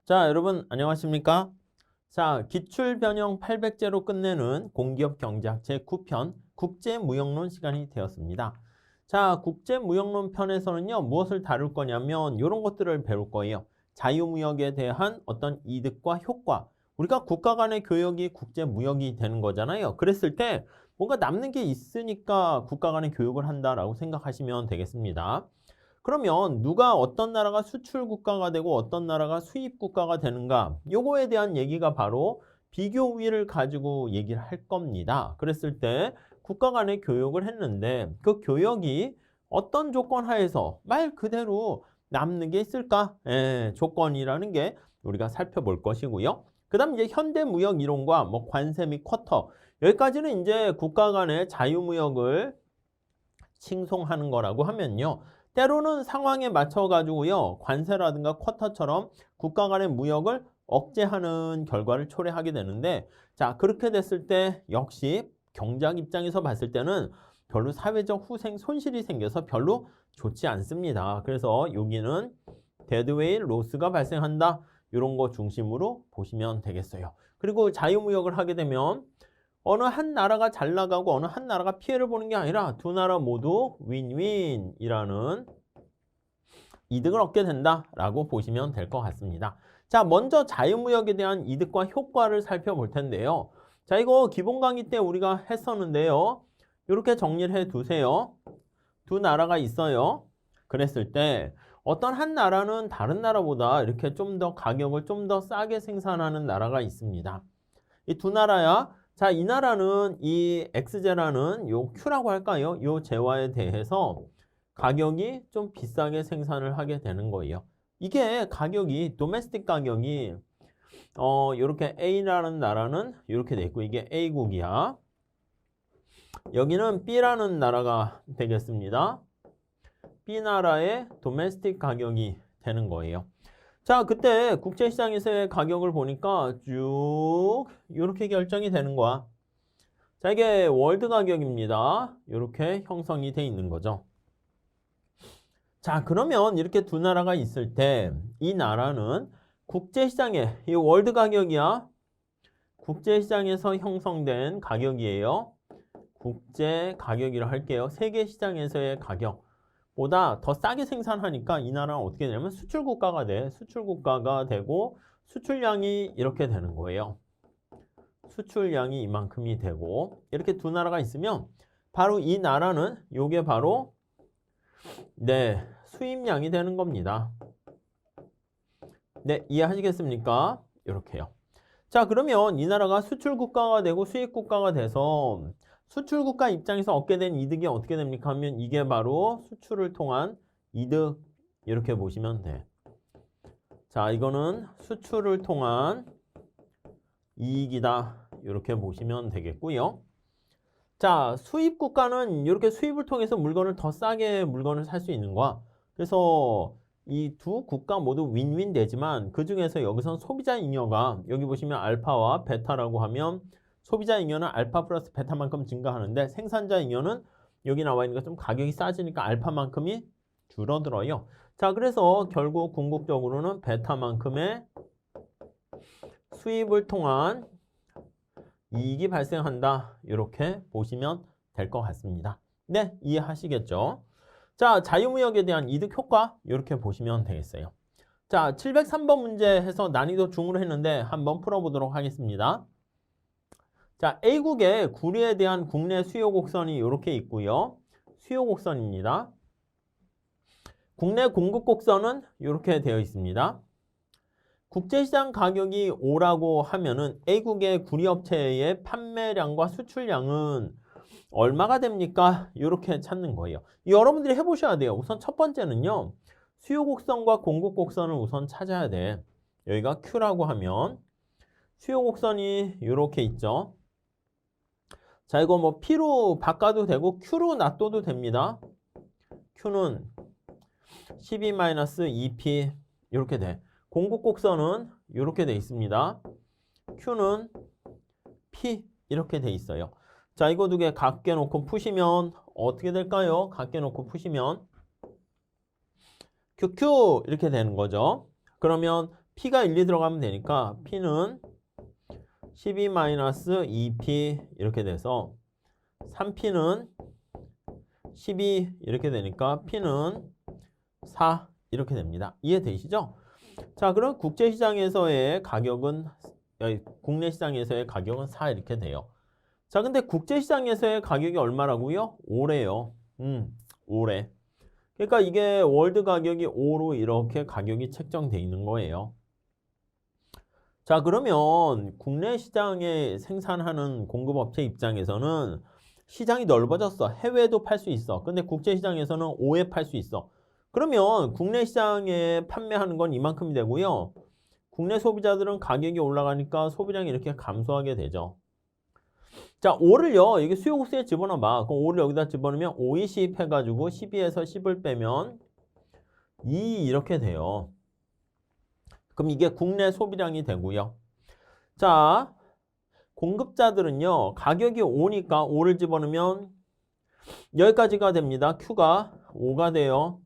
자, 여러분 안녕하십니까? 자, 기출변형 800제로 끝내는 공기업 경제학 제9편 국제무역론 시간이 되었습니다. 자, 국제무역론 편에서는요, 무엇을 다룰 거냐면 이런 것들을 배울 거예요. 자유무역에 대한 어떤 이득과 효과. 우리가 국가 간의 교역이 국제무역이 되는 거잖아요. 그랬을 때 뭔가 남는 게 있으니까 국가 간의 교역을 한다라고 생각하시면 되겠습니다. 그러면 누가 어떤 나라가 수출 국가가 되고 어떤 나라가 수입 국가가 되는가? 요거에 대한 얘기가 바로 비교 우위를 가지고 얘기를 할 겁니다. 그랬을 때 국가 간의 교역을 했는데 그 교역이 어떤 조건 하에서 말 그대로 남는 게 있을까? 조건이라는 게 우리가 살펴볼 것이고요. 그다음 이제 현대무역 이론과 뭐 관세 및 쿼터 여기까지는 이제 국가 간의 자유무역을 칭송하는 거라고 하면요. 때로는 상황에 맞춰 가지고요. 관세라든가 쿼터처럼 국가 간의 무역을 억제하는 결과를 초래하게 되는데 자, 그렇게 됐을 때 역시 경제학 입장에서 봤을 때는 별로 사회적 후생 손실이 생겨서 별로 좋지 않습니다. 그래서 여기는 데드웨일 로스가 발생한다. 이런 거 중심으로 보시면 되겠어요. 그리고 자유무역을 하게 되면 어느 한 나라가 잘 나가고 어느 한 나라가 피해를 보는 게 아니라 두 나라 모두 윈윈이라는 이득을 얻게 된다라고 보시면 될 것 같습니다. 자, 먼저 자유무역에 대한 이득과 효과를 살펴볼 텐데요. 자, 이거 기본 강의 때 우리가 했었는데요. 이렇게 정리를 해 두세요. 두 나라가 있어요. 그랬을 때 어떤 한 나라는 다른 나라보다 이렇게 좀 더 가격을 좀 더 싸게 생산하는 나라가 있습니다. 이 두 나라야. 자, 이 나라는 이 X제라는 요 Q라고 할까요? 요 재화에 대해서 가격이 좀 비싸게 생산을 하게 되는 거예요. 이게 가격이 도메스틱 가격이 요렇게 A라는 나라는 이렇게 돼 있고 이게 A국이야. 여기는 B라는 나라가 되겠습니다. B 나라의 도메스틱 가격이 되는 거예요. 자, 그때 국제시장에서의 가격을 보니까 쭉 이렇게 결정이 되는 거야. 자, 이게 월드 가격입니다. 이렇게 형성이 돼 있는 거죠. 자, 그러면 이렇게 두 나라가 있을 때 이 나라는 국제시장에 이 월드 가격이야. 국제시장에서 형성된 가격이에요. 국제 가격이라 할게요. 세계 시장에서의 가격보다 더 싸게 생산하니까 이 나라는 어떻게 되냐면 수출 국가가 돼. 수출 국가가 되고 수출량이 이렇게 되는 거예요. 수출량이 이만큼이 되고 이렇게 두 나라가 있으면 바로 이 나라는 요게 바로 네, 수입량이 되는 겁니다. 네, 이해하시겠습니까? 이렇게요. 자, 그러면 이 나라가 수출 국가가 되고 수입 국가가 돼서 수출 국가 입장에서 얻게 된 이득이 어떻게 됩니까? 하면 이게 바로 수출을 통한 이득 이렇게 보시면 돼. 자, 이거는 수출을 통한 이익이다. 이렇게 보시면 되겠고요. 자, 수입 국가는 이렇게 수입을 통해서 물건을 더 싸게 물건을 살 수 있는 거야. 그래서 이 두 국가 모두 윈윈 되지만 그 중에서 여기선 소비자 잉여가 여기 보시면 알파와 베타라고 하면 소비자 잉여는 알파 플러스 베타만큼 증가하는데 생산자 잉여는 여기 나와 있는 것좀 가격이 싸지니까 알파만큼이 줄어들어요. 자, 그래서 결국 궁극적으로는 베타만큼의 수입을 통한 이익이 발생한다. 이렇게 보시면 될 것 같습니다. 네, 이해하시겠죠? 자, 자유무역에 대한 이득 효과 이렇게 보시면 되겠어요. 자, 703번 문제 해서 난이도 중으로 했는데 한번 풀어보도록 하겠습니다. 자, A국의 구리에 대한 국내 수요 곡선이 이렇게 있고요. 수요 곡선입니다. 국내 공급 곡선은 이렇게 되어 있습니다. 국제시장 가격이 오라고 하면은 A국의 구리업체의 판매량과 수출량은 얼마가 됩니까? 이렇게 찾는 거예요. 여러분들이 해보셔야 돼요. 우선 첫 번째는요. 수요 곡선과 공급 곡선을 우선 찾아야 돼. 여기가 Q라고 하면 수요 곡선이 이렇게 있죠. 자, 이거 뭐 P로 바꿔도 되고 Q로 놔둬도 됩니다. Q는 12-2P 이렇게 돼. 공급 곡선은 이렇게 돼 있습니다. Q는 P 이렇게 돼 있어요. 자, 이거 두 개 각게 놓고 푸시면 어떻게 될까요? 각게 놓고 푸시면 QQ 이렇게 되는 거죠. 그러면 P가 1, 2 들어가면 되니까 P는 12-2P 이렇게 돼서 3P는 12 이렇게 되니까 P는 4 이렇게 됩니다. 이해되시죠? 자, 그럼 국제시장에서의 가격은 국내 시장에서의 가격은 4 이렇게 돼요. 자, 근데 국제시장에서의 가격이 얼마라고요? 5래요. 5래. 그러니까 이게 월드 가격이 5로 이렇게 가격이 책정돼 있는 거예요. 자, 그러면 국내 시장에 생산하는 공급업체 입장에서는 시장이 넓어졌어. 해외도 팔 수 있어. 근데 국제시장에서는 5에 팔 수 있어. 그러면 국내 시장에 판매하는 건 이만큼이 되고요. 국내 소비자들은 가격이 올라가니까 소비량이 이렇게 감소하게 되죠. 자, 5를요. 여기 수요국수에 집어넣어봐. 그럼 5를 여기다 집어넣으면 520 해가지고 12에서 10을 빼면 2 이렇게 돼요. 그럼 이게 국내 소비량이 되고요. 자, 공급자들은요. 가격이 5니까 5를 집어넣으면 여기까지가 됩니다. Q가 5가 돼요.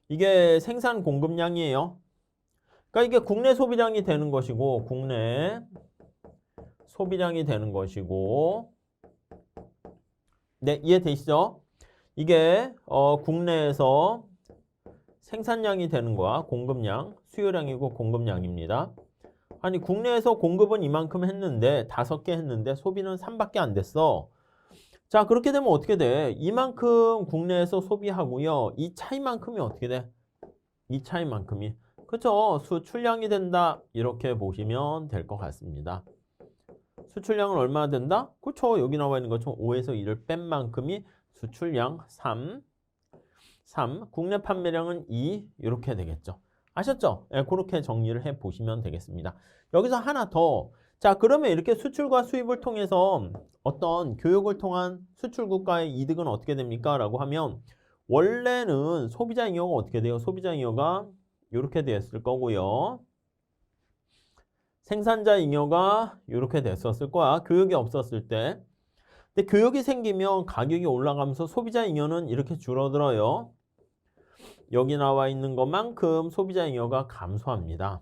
이게 생산 공급량이에요. 그러니까 이게 국내 소비량이 되는 것이고 국내 소비량이 되는 것이고 네, 이해되시죠? 이게 국내에서 생산량이 되는 거야. 공급량, 수요량이고 공급량입니다. 아니 국내에서 공급은 이만큼 했는데 5개 했는데 소비는 3밖에 안 됐어. 자, 그렇게 되면 어떻게 돼? 이만큼 국내에서 소비하고요. 이 차이만큼이 어떻게 돼? 이 차이만큼이. 그쵸? 수출량이 된다. 이렇게 보시면 될 것 같습니다. 수출량은 얼마나 된다? 그쵸? 여기 나와 있는 것처럼 5에서 2를 뺀 만큼이 수출량 3. 국내 판매량은 2. 이렇게 되겠죠. 아셨죠? 네, 그렇게 정리를 해 보시면 되겠습니다. 여기서 하나 더. 자, 그러면 이렇게 수출과 수입을 통해서 어떤 교역을 통한 수출국가의 이득은 어떻게 됩니까? 라고 하면 원래는 소비자 잉여가 어떻게 돼요? 소비자 잉여가 이렇게 됐을 거고요. 생산자 잉여가 이렇게 됐었을 거야. 교역이 없었을 때. 근데 교역이 생기면 가격이 올라가면서 소비자 잉여는 이렇게 줄어들어요. 여기 나와 있는 것만큼 소비자 잉여가 감소합니다.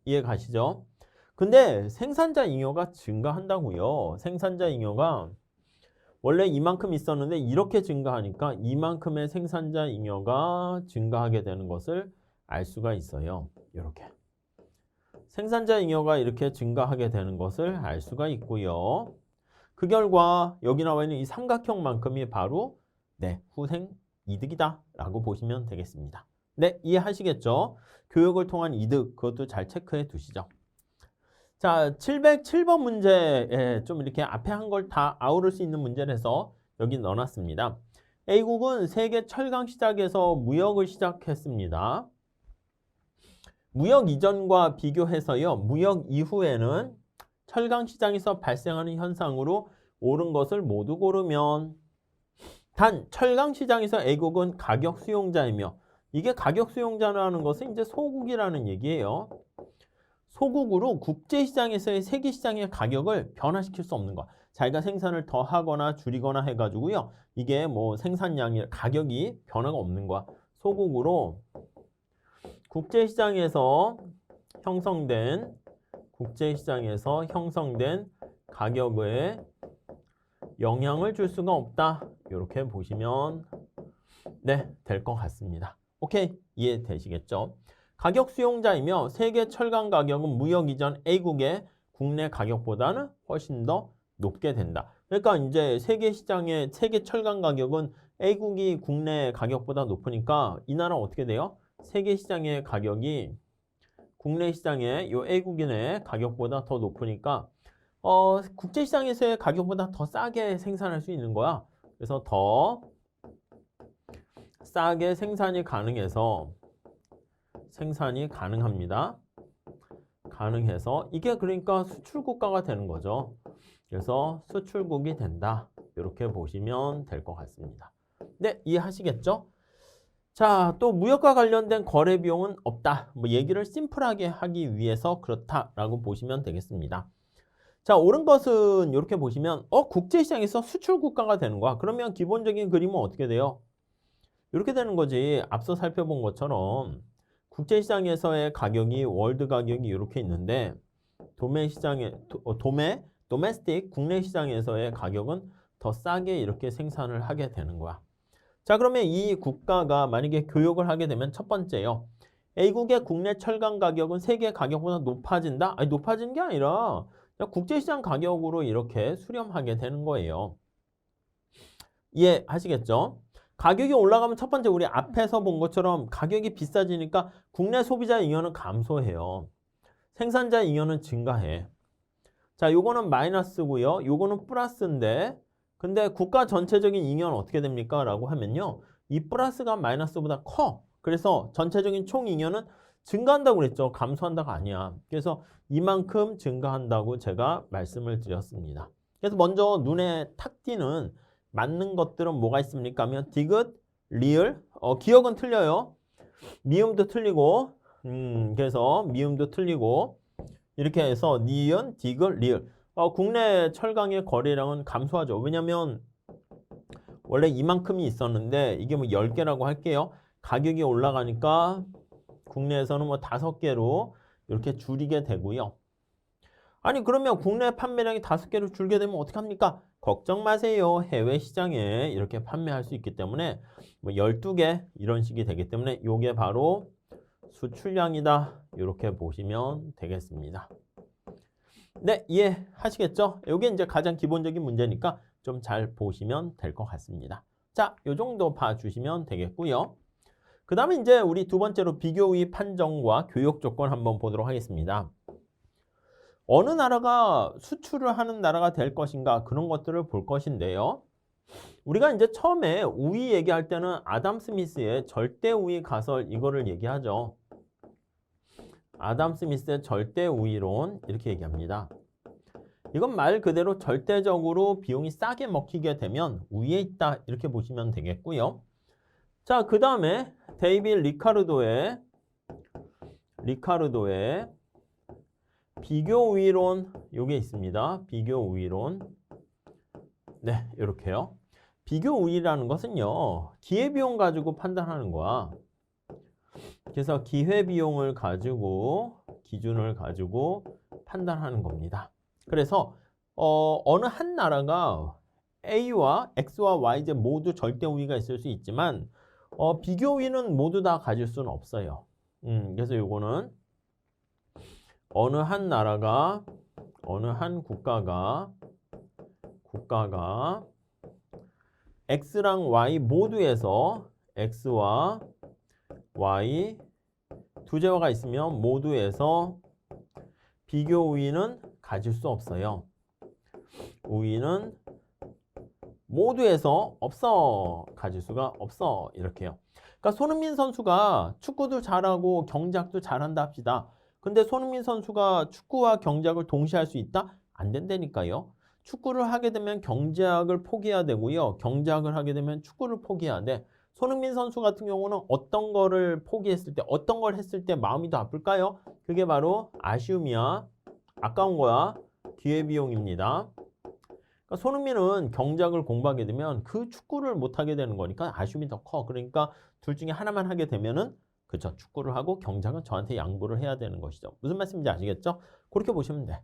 이해 가시죠? 근데 생산자 잉여가 증가한다고요. 생산자 잉여가 원래 이만큼 있었는데 이렇게 증가하니까 이만큼의 생산자 잉여가 증가하게 되는 것을 알 수가 있어요. 이렇게. 생산자 잉여가 이렇게 증가하게 되는 것을 알 수가 있고요. 그 결과 여기 나와 있는 이 삼각형만큼이 바로 네, 후생 이득이다 라고 보시면 되겠습니다. 네, 이해하시겠죠? 교역을 통한 이득, 그것도 잘 체크해 두시죠. 자, 707번 문제에 좀 이렇게 앞에 한 걸 다 아우를 수 있는 문제를 해서 여기 넣어놨습니다. A국은 세계 철강 시장에서 무역을 시작했습니다. 무역 이전과 비교해서요. 무역 이후에는 철강 시장에서 발생하는 현상으로 옳은 것을 모두 고르면 단 철강 시장에서 A국은 가격 수용자이며 이게 가격 수용자라는 것은 이제 소국이라는 얘기예요. 소국으로 국제시장에서의 세계시장의 가격을 변화시킬 수 없는 거. 자기가 생산을 더 하거나 줄이거나 해가지고요. 이게 뭐 생산량이 가격이 변화가 없는 거야. 소국으로 국제시장에서 형성된 가격에 영향을 줄 수가 없다. 이렇게 보시면 네, 될 것 같습니다. 오케이, 이해되시겠죠? 가격 수용자이며 세계 철강 가격은 무역 이전 A국의 국내 가격보다는 훨씬 더 높게 된다. 그러니까 이제 세계 시장의 세계 철강 가격은 A국이 국내 가격보다 높으니까 이 나라 어떻게 돼요? 세계 시장의 가격이 국내 시장의 요 A국인의 가격보다 더 높으니까 국제 시장에서의 가격보다 더 싸게 생산할 수 있는 거야. 그래서 더 싸게 생산이 가능합니다. 가능해서 이게 그러니까 수출국가가 되는 거죠. 그래서 수출국이 된다. 이렇게 보시면 될 것 같습니다. 네, 이해하시겠죠? 자, 또 무역과 관련된 거래 비용은 없다. 뭐 얘기를 심플하게 하기 위해서 그렇다라고 보시면 되겠습니다. 자, 옳은 것은 이렇게 보시면 국제시장에서 수출국가가 되는 거야. 그러면 기본적인 그림은 어떻게 돼요? 이렇게 되는 거지. 앞서 살펴본 것처럼 국제시장에서의 가격이 월드 가격이 이렇게 있는데 도메스틱 국내 시장에서의 가격은 더 싸게 이렇게 생산을 하게 되는 거야. 자, 그러면 이 국가가 만약에 교역을 하게 되면 첫 번째요. A국의 국내 철강 가격은 세계 가격보다 높아진다? 아니, 높아지는 게 아니라 국제시장 가격으로 이렇게 수렴하게 되는 거예요. 이해하시겠죠? 가격이 올라가면 첫 번째 우리 앞에서 본 것처럼 가격이 비싸지니까 국내 소비자 잉여는 감소해요. 생산자 잉여는 증가해. 자, 요거는 마이너스고요. 요거는 플러스인데 근데 국가 전체적인 잉여는 어떻게 됩니까? 라고 하면요. 이 플러스가 마이너스보다 커. 그래서 전체적인 총 잉여는 증가한다고 그랬죠. 감소한다가 아니야. 그래서 이만큼 증가한다고 제가 말씀을 드렸습니다. 그래서 먼저 눈에 탁 띄는 맞는 것들은 뭐가 있습니까? 하면 디귿, 리을, 기억은 틀려요. 미음도 틀리고, 그래서 미음도 틀리고 이렇게 해서 니은, 디귿, 리을. 국내 철강의 거래량은 감소하죠. 왜냐면 원래 이만큼이 있었는데 이게 뭐 10개라고 할게요. 가격이 올라가니까 국내에서는 뭐 5개로 이렇게 줄이게 되고요. 아니 그러면 국내 판매량이 5개로 줄게 되면 어떡합니까? 걱정 마세요. 해외 시장에 이렇게 판매할 수 있기 때문에 뭐 12개 이런 식이 되기 때문에 이게 바로 수출량이다. 이렇게 보시면 되겠습니다. 네, 이해하시겠죠? 이게 이제 가장 기본적인 문제니까 좀 잘 보시면 될 것 같습니다. 자, 요 정도 봐주시면 되겠고요. 그 다음에 이제 우리 두 번째로 비교의 판정과 교역 조건 한번 보도록 하겠습니다. 어느 나라가 수출을 하는 나라가 될 것인가 그런 것들을 볼 것인데요. 우리가 이제 처음에 우위 얘기할 때는 아담 스미스의 절대 우위 가설 이거를 얘기하죠. 아담 스미스의 절대 우위론 이렇게 얘기합니다. 이건 말 그대로 절대적으로 비용이 싸게 먹히게 되면 우위에 있다 이렇게 보시면 되겠고요. 자, 그 다음에 데이빗 리카르도의 비교 우위론 요게 있습니다. 비교 우위론. 네, 이렇게요. 비교 우위라는 것은요. 기회비용 가지고 판단하는 거야. 그래서 기회비용을 가지고 기준을 가지고 판단하는 겁니다. 그래서 어느 한 나라가 A와 X와 Y 제 모두 절대 우위가 있을 수 있지만 비교 우위는 모두 다 가질 수는 없어요. 그래서 요거는 어느 한 나라가 어느 한 국가가 X랑 Y 모두에서 X와 Y 두 제어가 있으면 모두에서 비교 우위는 가질 수 없어요. 우위는 모두에서 없어. 가질 수가 없어. 이렇게요. 그러니까 손흥민 선수가 축구도 잘하고 경작도 잘한다 합시다. 근데 손흥민 선수가 축구와 경작을 동시에 할 수 있다? 안 된다니까요. 축구를 하게 되면 경작을 포기해야 되고요. 경작을 하게 되면 축구를 포기해야 돼. 손흥민 선수 같은 경우는 어떤 거를 포기했을 때, 어떤 걸 했을 때 마음이 더 아플까요? 그게 바로 아쉬움이야. 아까운 거야. 기회비용입니다. 그러니까 손흥민은 경작을 공부하게 되면 그 축구를 못하게 되는 거니까 아쉬움이 더 커. 그러니까 둘 중에 하나만 하게 되면은 그쵸. 축구를 하고 경작은 저한테 양보를 해야 되는 것이죠. 무슨 말씀인지 아시겠죠? 그렇게 보시면 돼.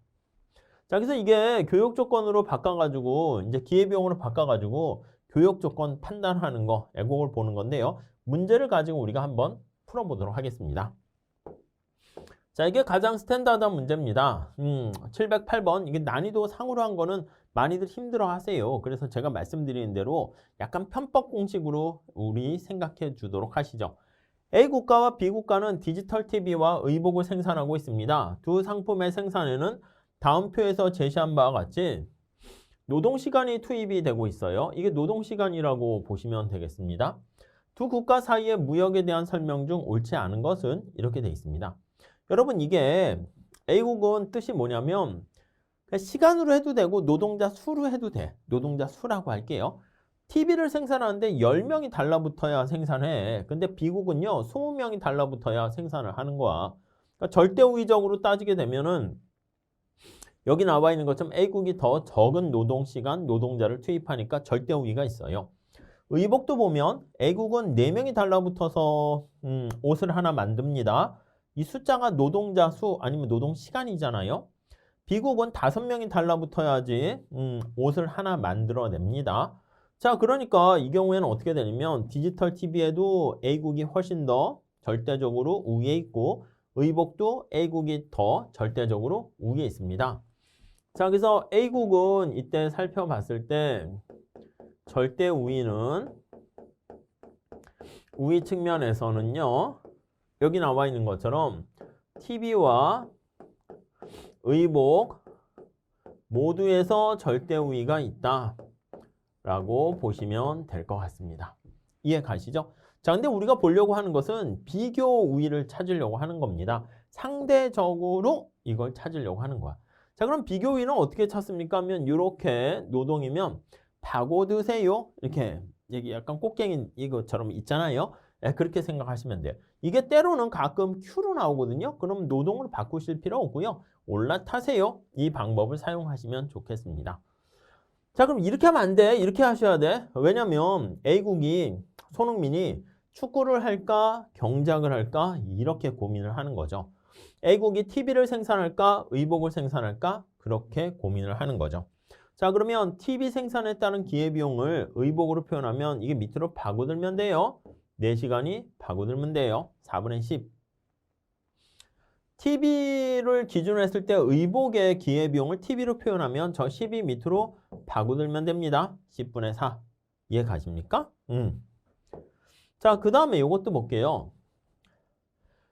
자, 그래서 이게 교육 조건으로 바꿔가지고 이제 기회비용으로 바꿔가지고 교육 조건 판단하는 거, 애곡을 보는 건데요. 문제를 가지고 우리가 한번 풀어보도록 하겠습니다. 자, 이게 가장 스탠다드한 문제입니다. 708번. 이게 난이도 상으로 한 거는 많이들 힘들어 하세요. 그래서 제가 말씀드리는 대로 약간 편법 공식으로 우리 생각해 주도록 하시죠. A 국가와 B 국가는 디지털 TV와 의복을 생산하고 있습니다. 두 상품의 생산에는 다음 표에서 제시한 바와 같이 노동시간이 투입이 되고 있어요. 이게 노동시간이라고 보시면 되겠습니다. 두 국가 사이의 무역에 대한 설명 중 옳지 않은 것은 이렇게 되어 있습니다. 여러분 이게 A국은 뜻이 뭐냐면 시간으로 해도 되고 노동자 수로 해도 돼. 노동자 수라고 할게요. TV를 생산하는데 10명이 달라붙어야 생산해. 근데 B국은요 20명이 달라붙어야 생산을 하는 거야. 그러니까 절대우위적으로 따지게 되면은 여기 나와 있는 것처럼 A국이 더 적은 노동시간, 노동자를 투입하니까 절대우위가 있어요. 의복도 보면 A국은 4명이 달라붙어서 옷을 하나 만듭니다. 이 숫자가 노동자 수 아니면 노동 시간이잖아요. B국은 5명이 달라붙어야지 옷을 하나 만들어냅니다. 자, 그러니까 이 경우에는 어떻게 되냐면 디지털 TV에도 A국이 훨씬 더 절대적으로 우위에 있고 의복도 A국이 더 절대적으로 우위에 있습니다. 자, 그래서 A국은 이때 살펴봤을 때 절대 우위는 우위 측면에서는요. 여기 나와 있는 것처럼 TV와 의복 모두에서 절대 우위가 있다 라고 보시면 될 것 같습니다. 이해 가시죠? 자, 근데 우리가 보려고 하는 것은 비교 우위를 찾으려고 하는 겁니다. 상대적으로 이걸 찾으려고 하는 거야. 자, 그럼 비교 우위는 어떻게 찾습니까? 하면 이렇게 노동이면 파고드세요. 이렇게 여기 약간 꽃갱이 이것처럼 있잖아요. 네, 그렇게 생각하시면 돼요. 이게 때로는 가끔 Q로 나오거든요. 그럼 노동으로 바꾸실 필요 없고요. 올라타세요. 이 방법을 사용하시면 좋겠습니다. 자, 그럼 이렇게 하면 안 돼. 이렇게 하셔야 돼. 왜냐면 A국이 손흥민이 축구를 할까 경작을 할까 이렇게 고민을 하는 거죠. A국이 TV를 생산할까 의복을 생산할까 그렇게 고민을 하는 거죠. 자, 그러면 TV 생산에 따른 기회비용을 의복으로 표현하면 이게 밑으로 파고들면 돼요. 4시간이 파고들면 돼요. 4분의 10. TV를 기준으로 했을 때 의복의 기회비용을 TV로 표현하면 저 10이 밑으로 파고들면 됩니다. 10분의 4. 이해 가십니까? 자, 그 다음에 이것도 볼게요.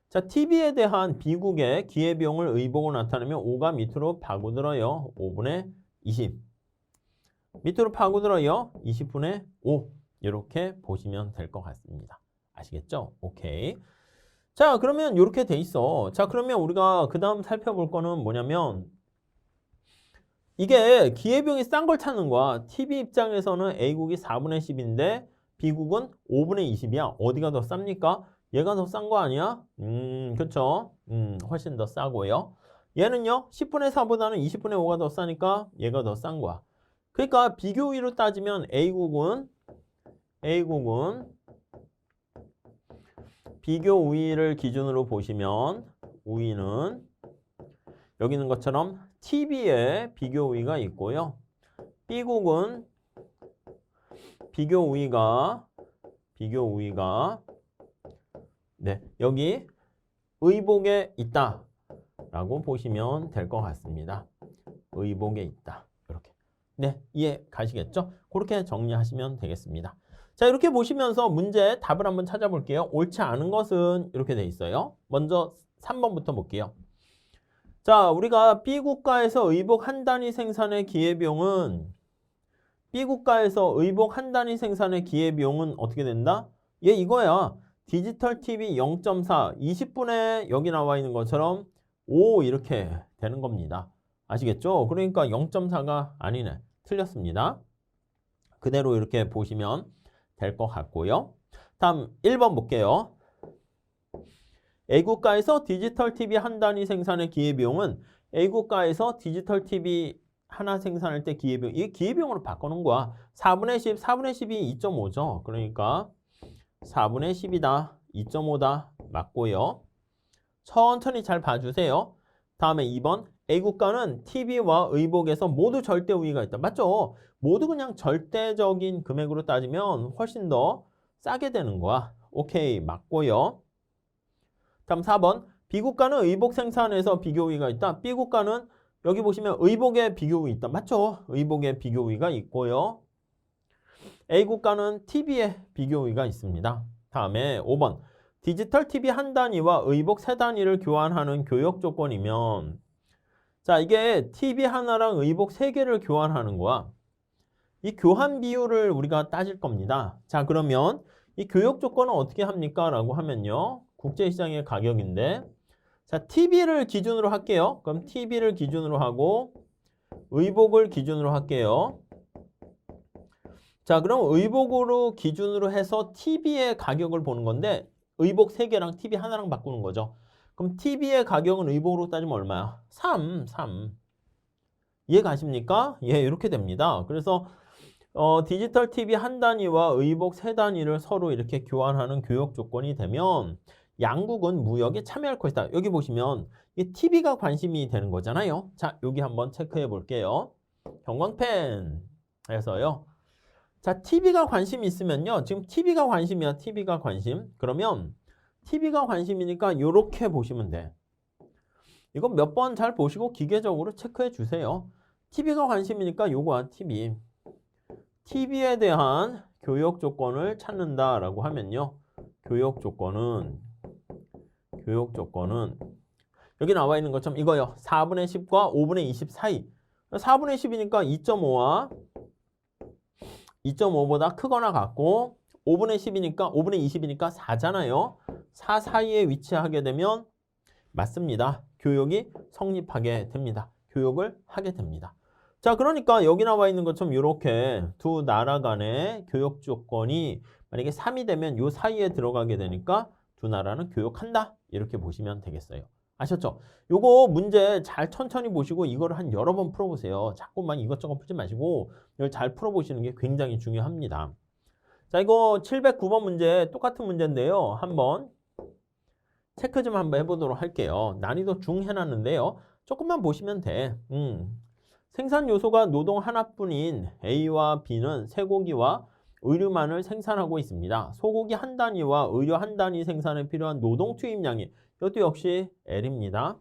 자, TV에 대한 B국의 기회비용을 의복으로 나타내면 5가 밑으로 파고들어요. 5분의 20. 밑으로 파고들어요. 20분의 5. 이렇게 보시면 될 것 같습니다. 아시겠죠? 오케이. 자, 그러면 이렇게 돼 있어. 자, 그러면 우리가 그 다음 살펴볼 거는 뭐냐면 이게 기회비용이 싼 걸 찾는 거야. TV 입장에서는 A국이 4분의 10인데 B국은 5분의 20이야. 어디가 더 쌉니까? 얘가 더 싼 거 아니야? 그쵸? 훨씬 더 싸고요. 얘는요, 10분의 4보다는 20분의 5가 더 싸니까 얘가 더 싼 거야. 그러니까 비교 우위로 따지면 A국은 비교 우위를 기준으로 보시면 우위는 여기 있는 것처럼 TV에 비교 우위가 있고요. B국은 비교 우위가 네, 여기 의복에 있다라고 보시면 될 것 같습니다. 의복에 있다. 이렇게. 네, 이해 가시겠죠? 그렇게 정리하시면 되겠습니다. 자, 이렇게 보시면서 문제 답을 한번 찾아볼게요. 옳지 않은 것은 이렇게 돼 있어요. 먼저 3번부터 볼게요. 자, 우리가 B국가에서 의복 한 단위 생산의 기회비용은 B국가에서 의복 한 단위 생산의 기회비용은 어떻게 된다? 얘 이거야. 디지털 TV 0.4, 20분에 여기 나와 있는 것처럼 5 이렇게 되는 겁니다. 아시겠죠? 그러니까 0.4가 아니네. 틀렸습니다. 그대로 이렇게 보시면 될 것 같고요. 다음 1번 볼게요. A국가에서 디지털 TV 한 단위 생산의 기회비용은 A국가에서 디지털 TV 하나 생산할 때 기회비용, 이게 기회비용으로 바꿔놓은 거야. 4분의 10, 4분의 10이 2.5죠. 그러니까 4분의 10이다. 2.5다. 맞고요. 천천히 잘 봐주세요. 다음에 2번. A국가는 TV와 의복에서 모두 절대 우위가 있다. 맞죠? 모두 그냥 절대적인 금액으로 따지면 훨씬 더 싸게 되는 거야. 오케이. 맞고요. 다음 4번. B국가는 의복 생산에서 비교 우위가 있다. B국가는 여기 보시면 의복에 비교 우위 있다. 맞죠? 의복에 비교 우위가 있고요. A국가는 TV에 비교 우위가 있습니다. 다음에 5번. 디지털 TV 한 단위와 의복 3단위를 교환하는 교역 조건이면 자, 이게 TV 하나랑 의복 3개를 교환하는 거야. 이 교환 비율을 우리가 따질 겁니다. 자, 그러면 이 교역 조건은 어떻게 합니까? 라고 하면요. 국제시장의 가격인데 자, TV를 기준으로 할게요. 그럼 TV를 기준으로 하고 의복을 기준으로 할게요. 자, 그럼 의복으로 기준으로 해서 TV의 가격을 보는 건데 의복 3개랑 TV 하나랑 바꾸는 거죠. 그럼 TV의 가격은 의복으로 따지면 얼마야? 3. 이해 가십니까? 예, 이렇게 됩니다. 그래서 디지털 TV 한 단위와 의복 세 단위를 서로 이렇게 교환하는 교역 조건이 되면 양국은 무역에 참여할 것이다. 여기 보시면 이 TV가 관심이 되는 거잖아요. 자, 여기 한번 체크해 볼게요. 형광펜에서요. 자, TV가 관심이 있으면요. 지금 TV가 관심이야. TV가 관심. 그러면 TV가 관심이니까 이렇게 보시면 돼. 이건 몇 번 잘 보시고 기계적으로 체크해 주세요. TV가 관심이니까 요거야, TV. TV에 대한 교역 조건을 찾는다라고 하면요. 교역 조건은 여기 나와 있는 것처럼 이거요. 4분의 10과 5분의 20 사이. 4분의 10이니까 2.5와 2.5보다 크거나 같고 5분의 10이니까 5분의 20이니까 4잖아요. 4 사이에 위치하게 되면 맞습니다. 교역이 성립하게 됩니다. 교역을 하게 됩니다. 자, 그러니까 여기 나와 있는 것처럼 이렇게 두 나라 간의 교역 조건이 만약에 3이 되면 요 사이에 들어가게 되니까 두 나라는 교역한다. 이렇게 보시면 되겠어요. 아셨죠? 요거 문제 잘 천천히 보시고 이거를 한 여러 번 풀어보세요. 자꾸만 이것저것 풀지 마시고 이걸 잘 풀어보시는 게 굉장히 중요합니다. 자, 이거 709번 문제 똑같은 문제인데요. 한번 체크 좀 한번 해보도록 할게요. 난이도 중 해놨는데요. 조금만 보시면 돼. 생산 요소가 노동 하나뿐인 A와 B는 쇠고기와 의류만을 생산하고 있습니다. 소고기 한 단위와 의류 한 단위 생산에 필요한 노동 투입량이 이것도 역시 L입니다.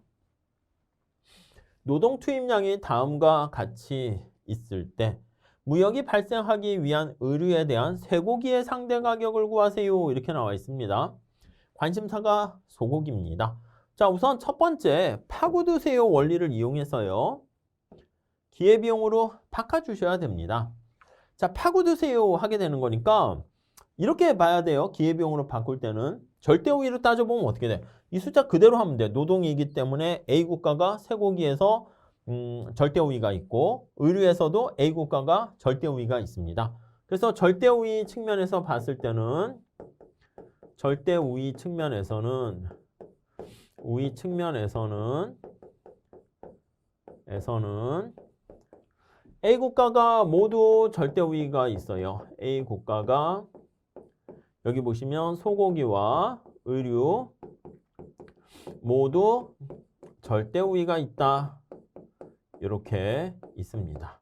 노동 투입량이 다음과 같이 있을 때 무역이 발생하기 위한 의류에 대한 쇠고기의 상대 가격을 구하세요. 이렇게 나와 있습니다. 관심사가 소고기입니다. 자, 우선 첫 번째 파고드세요 원리를 이용해서요. 기회비용으로 바꿔주셔야 됩니다. 자, 파고드세요 하게 되는 거니까 이렇게 봐야 돼요. 기회비용으로 바꿀 때는 절대우위로 따져보면 어떻게 돼? 이 숫자 그대로 하면 돼. 노동이기 때문에 A국가가 쇠고기에서 절대우위가 있고 의류에서도 A국가가 절대우위가 있습니다. 그래서 절대우위 측면에서 봤을 때는 절대우위 측면에서는 A국가가 모두 절대우위가 있어요. A국가가 여기 보시면 소고기와 의류 모두 절대우위가 있다. 이렇게 있습니다.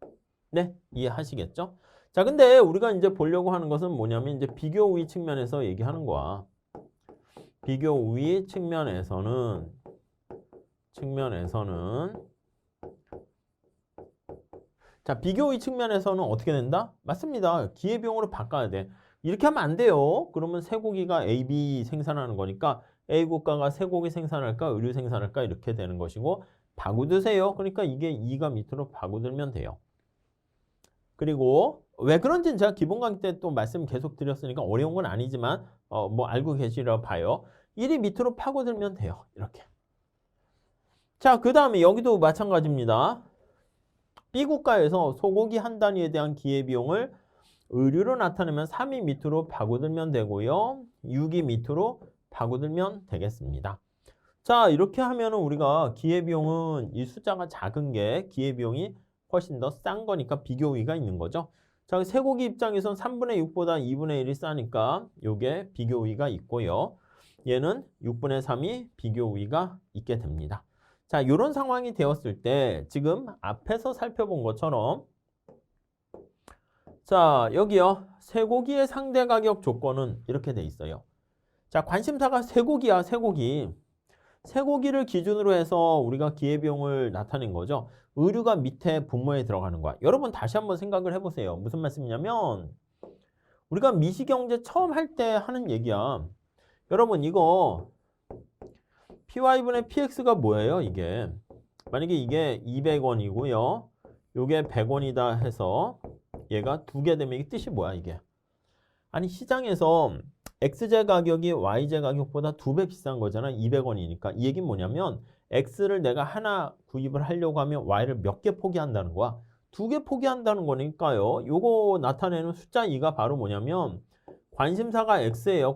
네, 이해하시겠죠? 자, 근데 우리가 이제 보려고 하는 것은 뭐냐면 이제 비교우위 측면에서 얘기하는 거야. 비교우위 측면에서는 자, 비교우위 측면에서는 어떻게 된다? 맞습니다. 기회비용으로 바꿔야 돼. 이렇게 하면 안 돼요. 그러면 쇠고기가 A, B 생산하는 거니까 A 국가가 쇠고기 생산할까 의류 생산할까 이렇게 되는 것이고 파고드세요. 그러니까 이게 2가 밑으로 파고들면 돼요. 그리고 왜 그런지는 제가 기본 강의 때 또 말씀 계속 드렸으니까 어려운 건 아니지만 뭐 알고 계시려 봐요. 1이 밑으로 파고들면 돼요. 이렇게. 자, 그 다음에 여기도 마찬가지입니다. B국가에서 소고기 한 단위에 대한 기회비용을 의류로 나타내면 3이 밑으로 파고들면 되고요. 6이 밑으로 파고들면 되겠습니다. 자, 이렇게 하면은 우리가 기회비용은 이 숫자가 작은 게 기회비용이 훨씬 더 싼 거니까 비교우위가 있는 거죠. 자, 쇠고기 입장에선 3분의 6보다 2분의 1이 싸니까 이게 비교우위가 있고요. 얘는 6분의 3이 비교우위가 있게 됩니다. 자, 이런 상황이 되었을 때 지금 앞에서 살펴본 것처럼 자, 여기요. 쇠고기의 상대 가격 조건은 이렇게 돼 있어요. 자, 관심사가 쇠고기야, 쇠고기. 쇠고기를 기준으로 해서 우리가 기회비용을 나타낸 거죠. 의류가 밑에 분모에 들어가는 거야. 여러분 다시 한번 생각을 해보세요. 무슨 말씀이냐면 우리가 미시경제 처음 할 때 하는 얘기야. 여러분 이거 PY분의 PX가 뭐예요? 이게 만약에 이게 200원이고요. 요게 100원이다 해서 얘가 두 개 되면 이게 뜻이 뭐야 이게? 아니 시장에서 X제 가격이 Y제 가격보다 2배 비싼 거잖아. 200원이니까. 이 얘기는 뭐냐면 X를 내가 하나 구입을 하려고 하면 Y를 몇 개 포기한다는 거야. 2개 포기한다는 거니까요. 요거 나타내는 숫자 2가 바로 뭐냐면 관심사가 X예요.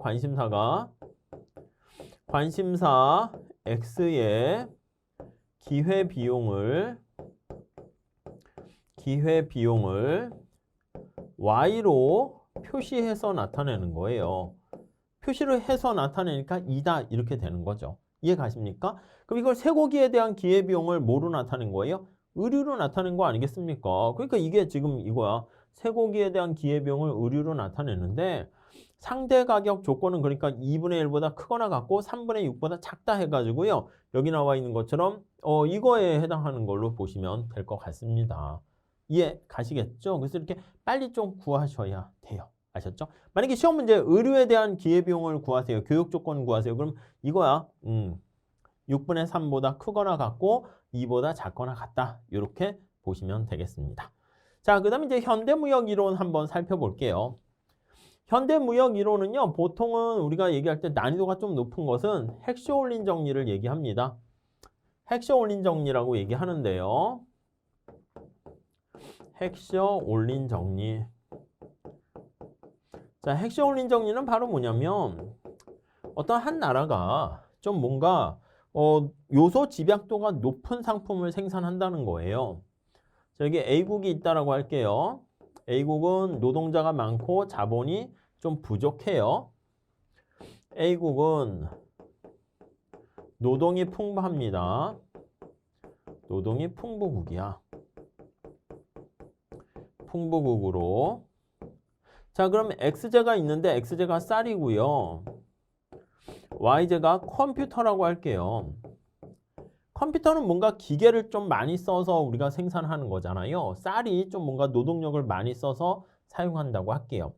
관심사 X의 기회비용을 y로 표시해서 나타내는 거예요. 표시를 해서 나타내니까 2다 이렇게 되는 거죠. 이해 가십니까? 그럼 이걸 쇠고기에 대한 기회비용을 뭐로 나타낸 거예요? 의류로 나타낸 거 아니겠습니까? 그러니까 이게 지금 이거야. 쇠고기에 대한 기회비용을 의류로 나타내는데 상대 가격 조건은 그러니까 2분의 1보다 크거나 같고 3분의 6보다 작다 해가지고요. 여기 나와 있는 것처럼 이거에 해당하는 걸로 보시면 될 것 같습니다. 이해 가시겠죠? 그래서 이렇게 빨리 좀 구하셔야 돼요. 아셨죠? 만약에 시험 문제 의류에 대한 기회비용을 구하세요. 교육 조건 구하세요. 그럼 이거야. 6분의 3보다 크거나 같고 2보다 작거나 같다. 이렇게 보시면 되겠습니다. 자, 그 다음에 이제 현대무역 이론 한번 살펴볼게요. 현대무역 이론은요. 보통은 우리가 얘기할 때 난이도가 좀 높은 것은 핵쇼올린 정리를 얘기합니다. 핵쇼올린 정리라고 얘기하는데요. 핵쇼올린 정리. 자, 핵쇼올린 정리는 바로 뭐냐면 어떤 한 나라가 좀 뭔가 요소 집약도가 높은 상품을 생산한다는 거예요. 자, 여기 A국이 있다라고 할게요. A국은 노동자가 많고 자본이 좀 부족해요. A국은 노동이 풍부합니다. 노동이 풍부국이야. 풍부국으로. 자, 그럼 X제가 있는데 X제가 쌀이고요. Y제가 컴퓨터라고 할게요. 컴퓨터는 뭔가 기계를 좀 많이 써서 우리가 생산하는 거잖아요. 쌀이 좀 뭔가 노동력을 많이 써서 사용한다고 할게요.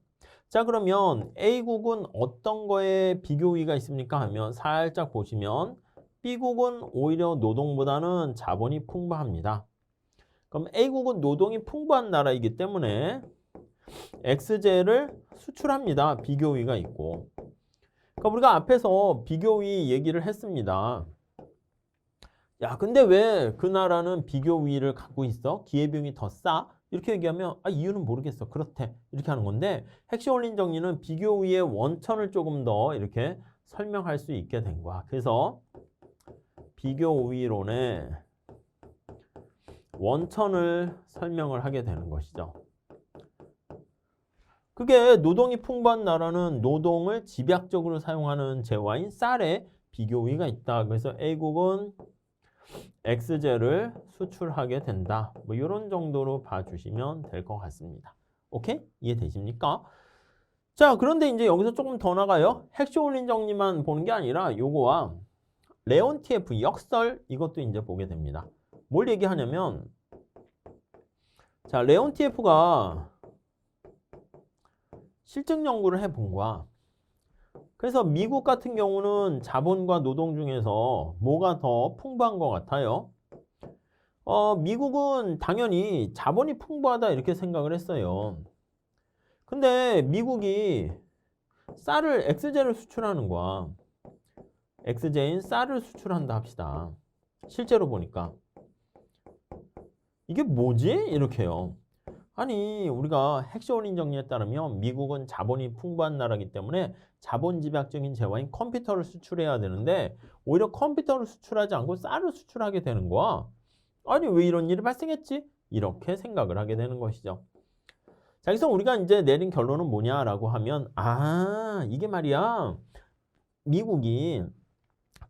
자, 그러면 A국은 어떤 거에 비교 우위가 있습니까? 하면 살짝 보시면 B국은 오히려 노동보다는 자본이 풍부합니다. 그럼 A국은 노동이 풍부한 나라이기 때문에 X제를 수출합니다. 비교 우위가 있고. 그러니까 우리가 앞에서 비교 우위 얘기를 했습니다. 야, 근데 왜 그 나라는 비교 우위를 갖고 있어? 기회비용이 더 싸? 이렇게 얘기하면 이유는 모르겠어. 그렇대. 이렇게 하는 건데 핵쇼올린 정리는 비교 우위의 원천을 조금 더 이렇게 설명할 수 있게 된 거야. 그래서 비교 우위론의 원천을 설명을 하게 되는 것이죠. 그게 노동이 풍부한 나라는 노동을 집약적으로 사용하는 재화인 쌀에 비교 우위가 있다. 그래서 A국은 X제를 수출하게 된다. 뭐 이런 정도로 봐주시면 될 것 같습니다. 오케이? 이해되십니까? 자, 그런데 이제 여기서 조금 더 나가요. 핵쇼올린 정리만 보는 게 아니라 요거와 레온티에프 역설 이것도 이제 보게 됩니다. 뭘 얘기하냐면 자, 레온티에프가 실증 연구를 해본 거야. 그래서 미국 같은 경우는 자본과 노동 중에서 뭐가 더 풍부한 것 같아요? 미국은 당연히 자본이 풍부하다 이렇게 생각을 했어요. 근데 미국이 쌀을 X제를 수출하는 거야. X제인 쌀을 수출한다 합시다. 실제로 보니까. 이게 뭐지? 이렇게요. 아니, 우리가 핵쇼올린 정리에 따르면 미국은 자본이 풍부한 나라이기 때문에 자본 집약적인 재화인 컴퓨터를 수출해야 되는데 오히려 컴퓨터를 수출하지 않고 쌀을 수출하게 되는 거야. 아니, 왜 이런 일이 발생했지? 이렇게 생각을 하게 되는 것이죠. 자, 그래서 우리가 이제 내린 결론은 뭐냐라고 하면 이게 말이야. 미국이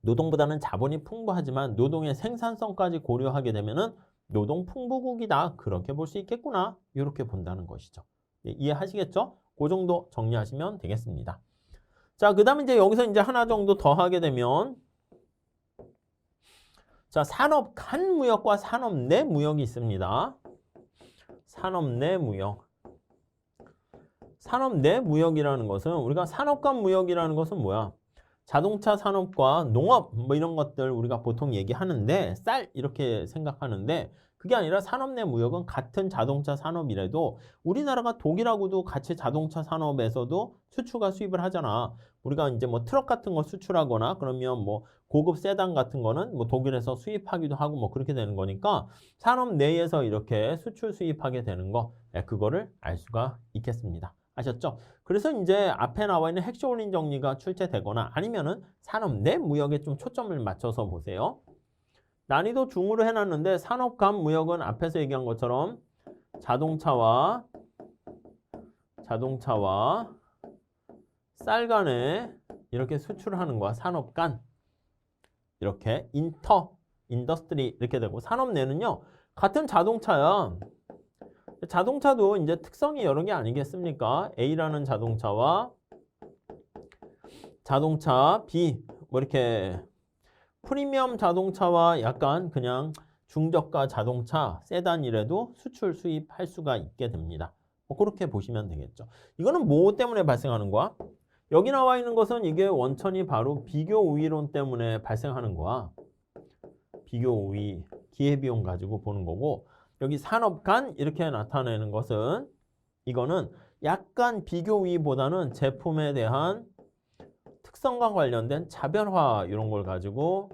노동보다는 자본이 풍부하지만 노동의 생산성까지 고려하게 되면은 노동 풍부국이다. 그렇게 볼 수 있겠구나. 이렇게 본다는 것이죠. 네, 이해하시겠죠? 그 정도 정리하시면 되겠습니다. 자, 그 다음에 이제 여기서 이제 하나 정도 더 하게 되면 자, 산업 간 무역과 산업 내 무역이 있습니다. 산업 내 무역. 산업 내 무역이라는 것은 우리가 산업 간 무역이라는 것은 뭐야? 자동차 산업과 농업 뭐 이런 것들 우리가 보통 얘기하는데 쌀 이렇게 생각하는데 그게 아니라 산업 내 무역은 같은 자동차 산업이라도 우리나라가 독일하고도 같이 자동차 산업에서도 수출과 수입을 하잖아. 우리가 이제 뭐 트럭 같은 거 수출하거나 그러면 뭐 고급 세단 같은 거는 뭐 독일에서 수입하기도 하고 뭐 그렇게 되는 거니까 산업 내에서 이렇게 수출 수입하게 되는 거 그거를 알 수가 있겠습니다. 아셨죠? 그래서 이제 앞에 나와 있는 핵쇼올린 정리가 출제되거나 아니면은 산업 내 무역에 좀 초점을 맞춰서 보세요. 난이도 중으로 해놨는데 산업 간 무역은 앞에서 얘기한 것처럼 자동차와 자동차와 쌀 간에 이렇게 수출하는 거야. 산업 간. 이렇게 인더스트리 이렇게 되고 산업 내는요. 같은 자동차야. 자동차도 이제 특성이 여러 개 아니겠습니까? A라는 자동차와 자동차 B 뭐 이렇게 프리미엄 자동차와 약간 그냥 중저가 자동차 세단이라도 수출 수입할 수가 있게 됩니다. 뭐 그렇게 보시면 되겠죠. 이거는 뭐 때문에 발생하는 거야? 여기 나와 있는 것은 이게 원천이 바로 비교 우위론 때문에 발생하는 거야. 비교 우위, 기회비용 가지고 보는 거고 여기 산업 간 이렇게 나타내는 것은 이거는 약간 비교 우위보다는 제품에 대한 특성과 관련된 차별화 이런 걸 가지고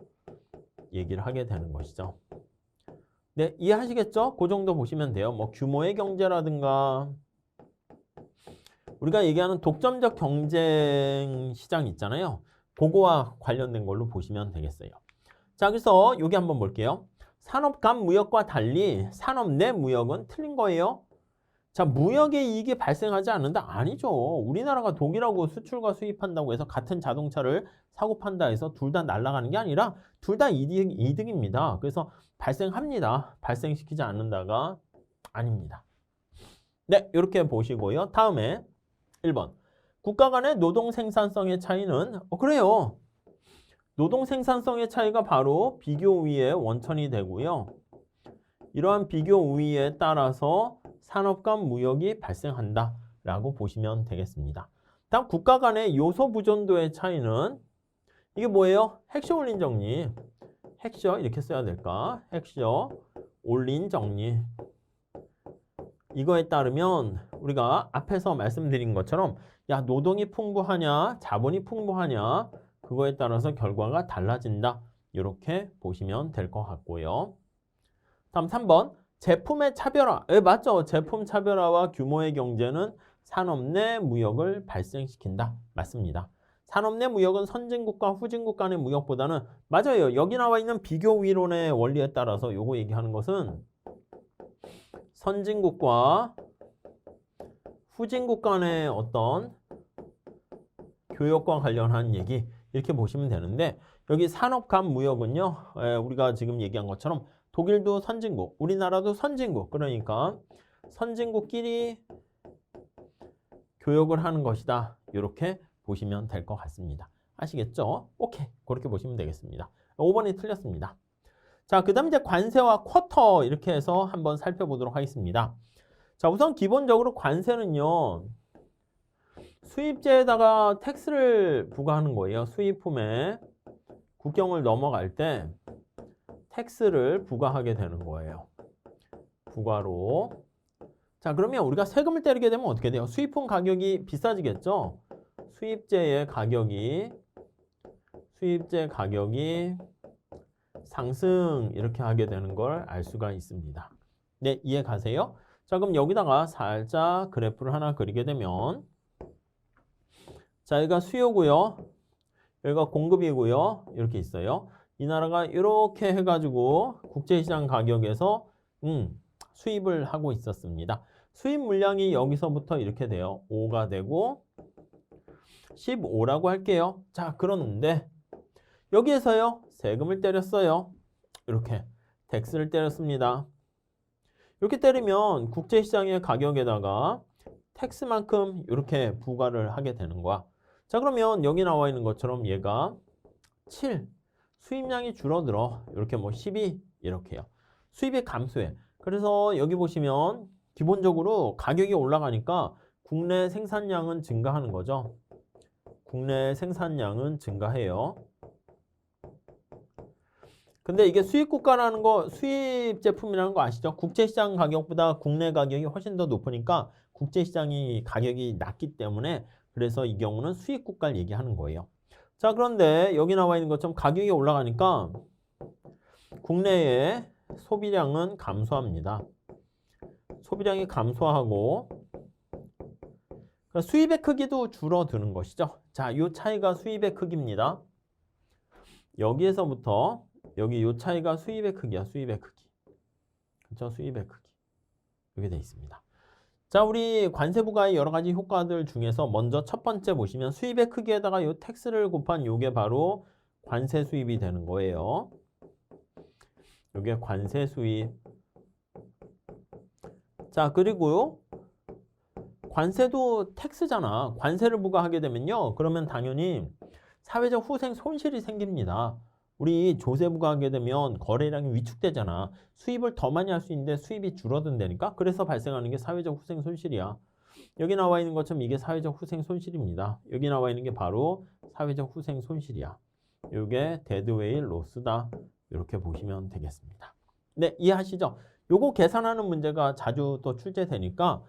얘기를 하게 되는 것이죠. 네, 이해하시겠죠? 그 정도 보시면 돼요. 뭐 규모의 경제라든가 우리가 얘기하는 독점적 경쟁 시장 있잖아요. 그거와 관련된 걸로 보시면 되겠어요. 자, 그래서 여기 한번 볼게요. 산업 간 무역과 달리 산업 내 무역은 틀린 거예요. 자, 무역의 이익이 발생하지 않는다? 아니죠. 우리나라가 독일하고 수출과 수입한다고 해서 같은 자동차를 사고 판다 해서 둘 다 날아가는 게 아니라 둘 다 이득입니다. 그래서 발생합니다. 발생시키지 않는다가 아닙니다. 네, 이렇게 보시고요. 다음에 1번. 국가 간의 노동 생산성의 차이는 그래요. 노동 생산성의 차이가 바로 비교 우위의 원천이 되고요. 이러한 비교 우위에 따라서 산업 간 무역이 발생한다라고 보시면 되겠습니다. 다음 국가 간의 요소 부존도의 차이는 이게 뭐예요? 핵쇼 올린 정리. 핵쇼 이렇게 써야 될까? 핵쇼 올린 정리. 이거에 따르면 우리가 앞에서 말씀드린 것처럼 야 노동이 풍부하냐 자본이 풍부하냐 그거에 따라서 결과가 달라진다. 이렇게 보시면 될 것 같고요. 다음 3번 제품의 차별화. 맞죠? 제품 차별화와 규모의 경제는 산업 내 무역을 발생시킨다. 맞습니다. 산업 내 무역은 선진국과 후진국 간의 무역보다는 맞아요. 여기 나와 있는 비교 우위론의 원리에 따라서 요거 얘기하는 것은 선진국과 후진국 간의 어떤 교역과 관련한 얘기 이렇게 보시면 되는데 여기 산업 간 무역은요. 우리가 지금 얘기한 것처럼 독일도 선진국, 우리나라도 선진국. 그러니까 선진국끼리 교역을 하는 것이다. 이렇게 보시면 될 것 같습니다. 아시겠죠? 오케이. 그렇게 보시면 되겠습니다. 5번이 틀렸습니다. 자, 그 다음 이제 관세와 쿼터 이렇게 해서 한번 살펴보도록 하겠습니다. 자, 우선 기본적으로 관세는요. 수입제에다가 텍스를 부과하는 거예요. 수입품에 국경을 넘어갈 때 텍스를 부과하게 되는 거예요. 부과로. 자, 그러면 우리가 세금을 때리게 되면 어떻게 돼요? 수입품 가격이 비싸지겠죠? 수입제 가격이 상승 이렇게 하게 되는 걸 알 수가 있습니다. 네, 이해 가세요? 자, 그럼 여기다가 살짝 그래프를 하나 그리게 되면 자, 여기가 수요고요. 여기가 공급이고요. 이렇게 있어요. 이 나라가 이렇게 해가지고 국제시장 가격에서 수입을 하고 있었습니다. 수입 물량이 여기서부터 이렇게 돼요. 5가 되고 15라고 할게요. 자, 그런데 여기에서요. 세금을 때렸어요. 이렇게 텍스를 때렸습니다. 이렇게 때리면 국제시장의 가격에다가 텍스만큼 이렇게 부과를 하게 되는 거야. 자, 그러면 여기 나와 있는 것처럼 얘가 7 수입량이 줄어들어. 이렇게 뭐 12 이렇게요. 수입이 감소해. 그래서 여기 보시면 기본적으로 가격이 올라가니까 국내 생산량은 증가하는 거죠. 국내 생산량은 증가해요. 근데 이게 수입 국가라는 거, 수입 제품이라는 거 아시죠? 국제시장 가격보다 국내 가격이 훨씬 더 높으니까 국제시장이 가격이 낮기 때문에 그래서 이 경우는 수입 국가를 얘기하는 거예요. 자, 그런데 여기 나와 있는 것처럼 가격이 올라가니까 국내의 소비량은 감소합니다. 소비량이 감소하고 그러니까 수입의 크기도 줄어드는 것이죠. 자, 이 차이가 수입의 크기입니다. 여기에서부터 여기 이 차이가 수입의 크기야. 수입의 크기. 그렇죠? 수입의 크기. 이렇게 돼 있습니다. 자, 우리 관세 부과의 여러 가지 효과들 중에서 먼저 첫 번째 보시면 수입의 크기에다가 요 텍스를 곱한 요게 바로 관세 수입이 되는 거예요. 요게 관세 수입. 자, 그리고요. 관세도 텍스잖아. 관세를 부과하게 되면요. 그러면 당연히 사회적 후생 손실이 생깁니다. 우리 조세 부과하게 되면 거래량이 위축되잖아. 수입을 더 많이 할 수 있는데 수입이 줄어든다니까. 그래서 발생하는 게 사회적 후생 손실이야. 여기 나와 있는 것처럼 이게 사회적 후생 손실입니다. 여기 나와 있는 게 바로 사회적 후생 손실이야. 이게 데드웨일 로스다. 이렇게 보시면 되겠습니다. 네, 이해하시죠? 요거 계산하는 문제가 자주 또 출제되니까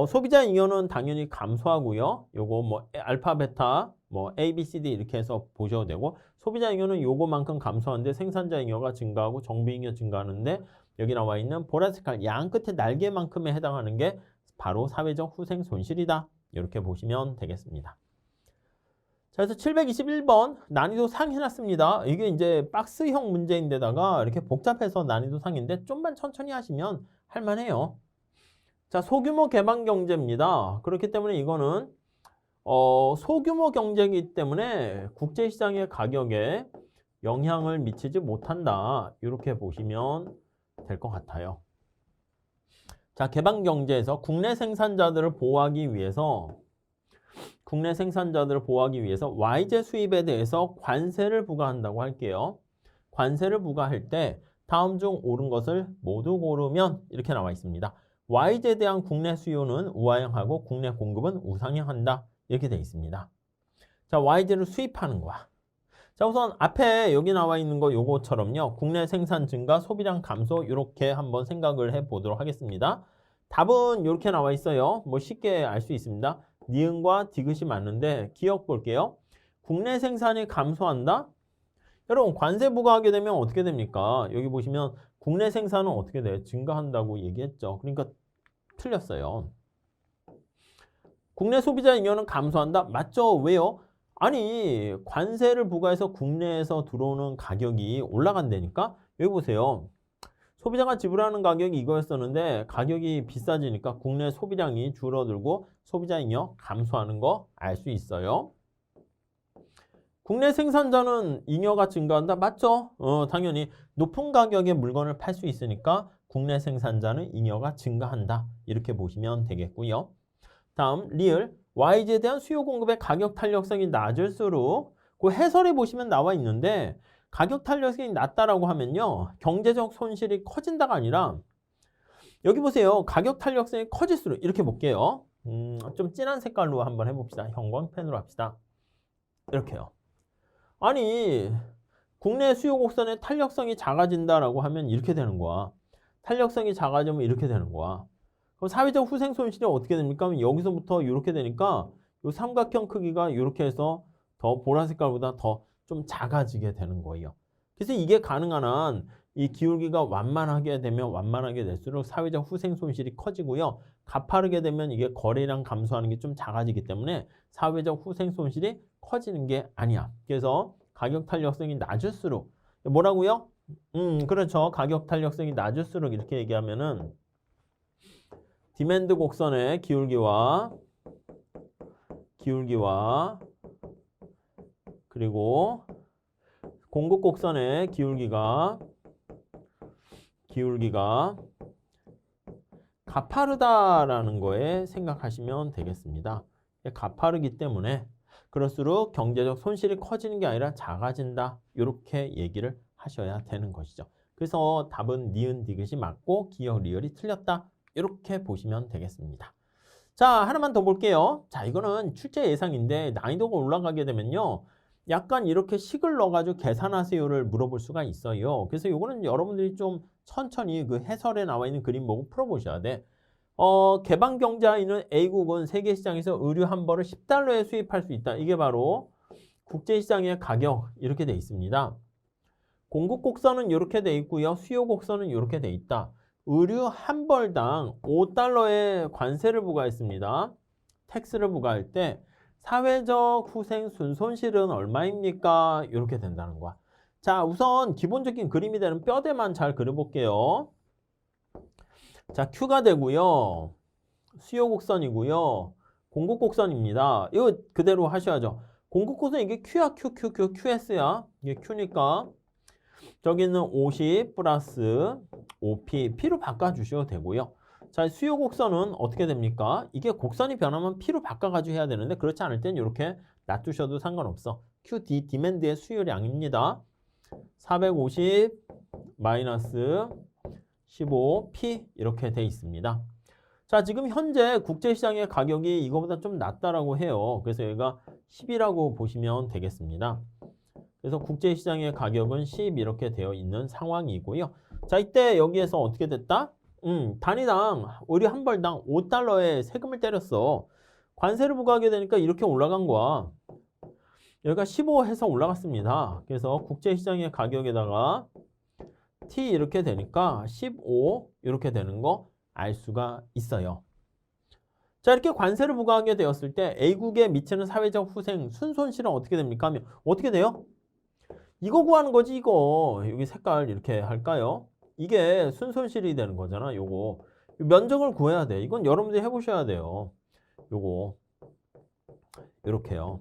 소비자 잉여는 당연히 감소하고요. 요거 뭐 알파, 베타, 뭐 A, B, C, D 이렇게 해서 보셔도 되고 소비자 잉여는 요거만큼 감소하는데 생산자 잉여가 증가하고 정비 잉여 증가하는데 여기 나와 있는 보라색깔 양 끝에 날개만큼에 해당하는 게 바로 사회적 후생 손실이다. 이렇게 보시면 되겠습니다. 자, 그래서 721번 난이도 상 해놨습니다. 이게 이제 박스형 문제인데다가 이렇게 복잡해서 난이도 상인데 좀만 천천히 하시면 할만해요. 자, 소규모 개방 경제입니다. 그렇기 때문에 이거는 소규모 경제이기 때문에 국제시장의 가격에 영향을 미치지 못한다. 이렇게 보시면 될 것 같아요. 자, 개방 경제에서 국내 생산자들을 보호하기 위해서 Y제 수입에 대해서 관세를 부과한다고 할게요. 관세를 부과할 때 다음 중 옳은 것을 모두 고르면 이렇게 나와 있습니다. Y제에 대한 국내 수요는 우하향하고 국내 공급은 우상향한다. 이렇게 되어 있습니다. 자, Y제를 수입하는 거야. 자, 우선 앞에 여기 나와 있는 거 요거처럼요. 국내 생산 증가, 소비량 감소 이렇게 한번 생각을 해보도록 하겠습니다. 답은 이렇게 나와 있어요. 뭐 쉽게 알 수 있습니다. 니은과 디귿이 맞는데 기억 볼게요. 국내 생산이 감소한다? 여러분 관세 부과하게 되면 어떻게 됩니까? 여기 보시면 국내 생산은 어떻게 돼? 증가한다고 얘기했죠. 그러니까 틀렸어요. 국내 소비자 잉여는 감소한다? 맞죠? 왜요? 아니 관세를 부과해서 국내에서 들어오는 가격이 올라간다니까? 여기 보세요. 소비자가 지불하는 가격이 이거였었는데 가격이 비싸지니까 국내 소비량이 줄어들고 소비자 잉여 감소하는 거 알 수 있어요. 국내 생산자는 잉여가 증가한다? 맞죠? 당연히 높은 가격에 물건을 팔 수 있으니까 국내 생산자는 잉여가 증가한다. 이렇게 보시면 되겠고요. 다음 리을 Y제에 대한 수요 공급의 가격 탄력성이 낮을수록 그 해설에 보시면 나와 있는데 가격 탄력성이 낮다라고 하면요. 경제적 손실이 커진다가 아니라 여기 보세요. 가격 탄력성이 커질수록 이렇게 볼게요. 좀 진한 색깔로 한번 해봅시다. 형광펜으로 합시다. 이렇게요. 아니 국내 수요 곡선의 탄력성이 작아진다라고 하면 이렇게 되는 거야. 탄력성이 작아지면 이렇게 되는 거야. 그럼 사회적 후생 손실이 어떻게 됩니까? 여기서부터 이렇게 되니까 이 삼각형 크기가 이렇게 해서 더 보라색깔보다 더 좀 작아지게 되는 거예요. 그래서 이게 가능한 한 이 기울기가 완만하게 되면 완만하게 될수록 사회적 후생 손실이 커지고요. 가파르게 되면 이게 거래량 감소하는 게 좀 작아지기 때문에 사회적 후생 손실이 커지는 게 아니야. 그래서 가격 탄력성이 낮을수록 뭐라고요? 그렇죠. 가격 탄력성이 낮을수록 이렇게 얘기하면은 디맨드 곡선의 기울기와 그리고 공급 곡선의 기울기가 가파르다라는 거에 생각하시면 되겠습니다. 가파르기 때문에 그럴수록 경제적 손실이 커지는 게 아니라 작아진다. 이렇게 얘기를 하셔야 되는 것이죠. 그래서 답은 니은 디귿이 맞고 기역 리을이 틀렸다. 이렇게 보시면 되겠습니다. 자, 하나만 더 볼게요. 자, 이거는 출제 예상인데 난이도가 올라가게 되면요. 약간 이렇게 식을 넣어가지고 계산하세요를 물어볼 수가 있어요. 그래서 이거는 여러분들이 좀 천천히 그 해설에 나와 있는 그림 보고 풀어보셔야 돼. 개방경제에 있는 A국은 세계시장에서 의류 한 벌을 10달러에 수입할 수 있다. 이게 바로 국제시장의 가격 이렇게 돼 있습니다. 공급 곡선은 이렇게 돼 있고요. 수요 곡선은 이렇게 돼 있다. 의류 한 벌당 5달러의 관세를 부과했습니다. 텍스를 부과할 때 사회적 후생 순손실은 얼마입니까? 이렇게 된다는 거야. 자, 우선 기본적인 그림이 되는 뼈대만 잘 그려볼게요. 자, Q가 되고요. 수요 곡선이고요. 공급 곡선입니다. 이거 그대로 하셔야죠. 공급 곡선 이게 Q야, QS야. 이게 Q니까 저기는 50 플러스 5P, P로 바꿔주셔도 되고요. 자, 수요 곡선은 어떻게 됩니까? 이게 곡선이 변하면 P로 바꿔가지고 해야 되는데 그렇지 않을 땐 이렇게 놔두셔도 상관없어. QD, 디맨드의 수요량입니다. 450 마이너스 15 P 이렇게 돼 있습니다. 자, 지금 현재 국제시장의 가격이 이거보다 좀 낮다라고 해요. 그래서 여기가 10이라고 보시면 되겠습니다. 그래서 국제시장의 가격은 10 이렇게 되어 있는 상황이고요. 자, 이때 여기에서 어떻게 됐다? 단위당 우리 한 벌당 5달러의 세금을 때렸어. 관세를 부과하게 되니까 이렇게 올라간 거야. 여기가 15 해서 올라갔습니다. 그래서 국제시장의 가격에다가 T 이렇게 되니까 15 이렇게 되는 거 알 수가 있어요. 자, 이렇게 관세를 부과하게 되었을 때 A국에 미치는 사회적 후생 순손실은 어떻게 됩니까? 하면 어떻게 돼요? 이거 구하는 거지, 이거. 여기 색깔 이렇게 할까요? 이게 순손실이 되는 거잖아, 요거. 면적을 구해야 돼. 이건 여러분들이 해보셔야 돼요. 요거. 이렇게요.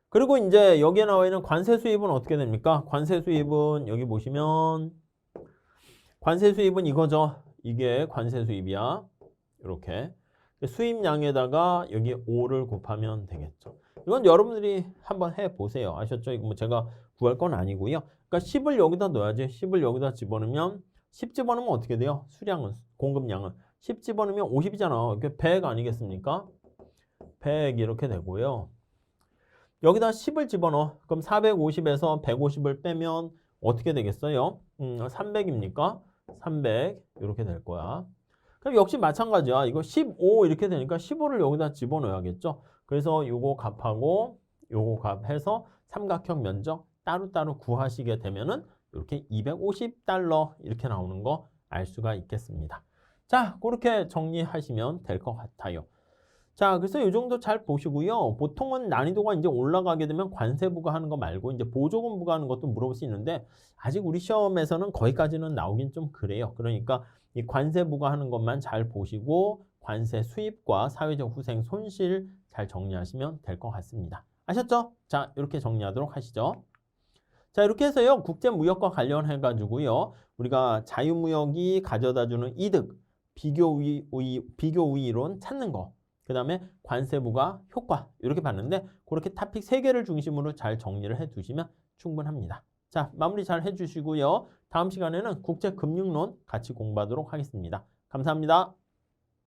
그리고 이제 여기에 나와 있는 관세 수입은 어떻게 됩니까? 관세 수입은 여기 보시면 관세 수입은 이거죠. 이게 관세 수입이야. 이렇게. 수입량에다가 여기 5를 곱하면 되겠죠. 이건 여러분들이 한번 해보세요. 아셨죠? 이거 뭐 제가 구할 건 아니고요. 그러니까 10을 여기다 넣어야지. 10을 여기다 집어넣으면 10 집어넣으면 어떻게 돼요? 수량은, 공급량은. 10 집어넣으면 50이잖아. 이게 100 아니겠습니까? 100 이렇게 되고요. 여기다 10을 집어넣어. 그럼 450에서 150을 빼면 어떻게 되겠어요? 300입니까? 300 이렇게 될 거야. 그럼 역시 마찬가지야. 이거 15 이렇게 되니까 15를 여기다 집어넣어야겠죠. 그래서 요거 값하고 요거 값해서 삼각형 면적 따로따로 구하시게 되면은 이렇게 250달러 이렇게 나오는 거 알 수가 있겠습니다. 자, 그렇게 정리하시면 될 것 같아요. 자, 그래서 이 정도 잘 보시고요. 보통은 난이도가 이제 올라가게 되면 관세 부과하는 거 말고 이제 보조금 부과하는 것도 물어볼 수 있는데 아직 우리 시험에서는 거기까지는 나오긴 좀 그래요. 그러니까 이 관세 부과하는 것만 잘 보시고 관세 수입과 사회적 후생 손실 잘 정리하시면 될 것 같습니다. 아셨죠? 자, 이렇게 정리하도록 하시죠. 자, 이렇게 해서요. 국제무역과 관련해 가지고요. 우리가 자유무역이 가져다주는 이득, 비교우위론 찾는 거. 그 다음에 관세부과 효과 이렇게 봤는데 그렇게 토픽 3개를 중심으로 잘 정리를 해두시면 충분합니다. 자, 마무리 잘 해주시고요. 다음 시간에는 국제금융론 같이 공부하도록 하겠습니다. 감사합니다.